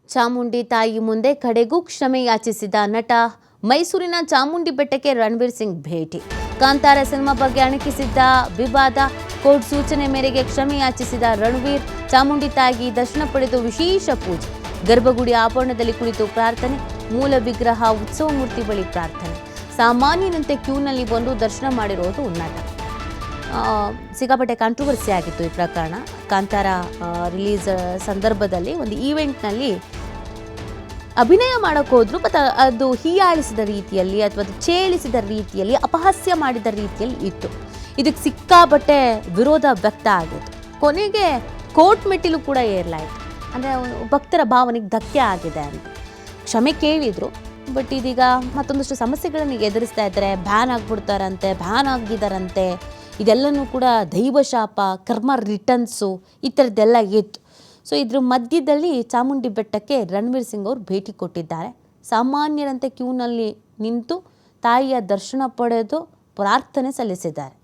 ಚಾಮುಂಡಿ ತಾಯಿ ಮುಂದೆ ಕಡೆಗೂ ಕ್ಷಮೆ ಯಾಚಿಸಿದ ನಟ. ಮೈಸೂರಿನ ಚಾಮುಂಡಿ ಬೆಟ್ಟಕ್ಕೆ ರಣವೀರ್ ಸಿಂಗ್ ಭೇಟಿ. ಕಾಂತಾರ ಸಿನಿಮಾ ಬಗ್ಗೆ ಅಣಕಿಸಿದ್ದ ವಿವಾದ. ಕೋರ್ಟ್ ಸೂಚನೆ ಮೇರೆಗೆ ಕ್ಷಮೆ ಯಾಚಿಸಿದ ರಣವೀರ್. ಚಾಮುಂಡಿ ತಾಯಿ ದರ್ಶನ ಪಡೆದು ವಿಶೇಷ ಪೂಜೆ. ಗರ್ಭಗುಡಿ ಆವರಣದಲ್ಲಿ ಕುಳಿತು ಪ್ರಾರ್ಥನೆ. ಮೂಲ ವಿಗ್ರಹ ಉತ್ಸವ ಮೂರ್ತಿ ಬಳಿ ಪ್ರಾರ್ಥನೆ. ಸಾಮಾನ್ಯನಂತೆ ಕ್ಯೂನಲ್ಲಿ ಬಂದು ದರ್ಶನ ಮಾಡಿರೋದು ನಟ. ಸಿಕ್ಕಾಪಟ್ಟೆ ಕಾಂಟ್ರವರ್ಸಿ ಆಗಿತ್ತು ಈ ಪ್ರಕರಣ. ಕಾಂತಾರ ರಿಲೀಸ್ ಸಂದರ್ಭದಲ್ಲಿ ಒಂದು ಈವೆಂಟ್ನಲ್ಲಿ ಅಭಿನಯ ಮಾಡೋಕೆ ಹೋದ್ರು, ಬಟ್ ಅದು ಹೀಯಾಳಿಸಿದ ರೀತಿಯಲ್ಲಿ ಅಥವಾ ಅದು ಛೇಳಿಸಿದ ರೀತಿಯಲ್ಲಿ, ಅಪಹಾಸ್ಯ ಮಾಡಿದ ರೀತಿಯಲ್ಲಿ ಇತ್ತು. ಇದಕ್ಕೆ ಸಿಕ್ಕಾಪಟ್ಟೆ ವಿರೋಧ ವ್ಯಕ್ತ ಆಗಿತ್ತು. ಕೊನೆಗೆ ಕೋರ್ಟ್ ಮೆಟ್ಟಿಲು ಕೂಡ ಏರಲಾಯಿತು. ಅಂದರೆ ಭಕ್ತರ ಭಾವನೆಗೆ ಧಕ್ಕೆ ಆಗಿದೆ ಅಂತ ಕ್ಷಮೆ ಕೇಳಿದರು. ಬಟ್ ಇದೀಗ ಮತ್ತೊಂದಷ್ಟು ಸಮಸ್ಯೆಗಳನ್ನು ಎದುರಿಸ್ತಾ ಇದ್ದಾರೆ. ಬ್ಯಾನ್ ಆಗಿಬಿಡ್ತಾರಂತೆ, ಬ್ಯಾನ್ ಆಗಿದ್ದಾರಂತೆ. ಇದೆಲ್ಲನೂ ಕೂಡ ದೈವಶಾಪ, ಕರ್ಮ ರಿಟರ್ನ್ಸು, ಈ ಥರದ್ದೆಲ್ಲ ಇತ್ತು. ಸೊ ಇದ್ರ ಮಧ್ಯದಲ್ಲಿ ಚಾಮುಂಡಿ ಬೆಟ್ಟಕ್ಕೆ ರಣವೀರ್ ಸಿಂಗ್ ಅವರು ಭೇಟಿ ಕೊಟ್ಟಿದ್ದಾರೆ. ಸಾಮಾನ್ಯರಂತೆ ಕ್ಯೂನಲ್ಲಿ ನಿಂತು ತಾಯಿಯ ದರ್ಶನ ಪಡೆದು ಪ್ರಾರ್ಥನೆ ಸಲ್ಲಿಸಿದ್ದಾರೆ.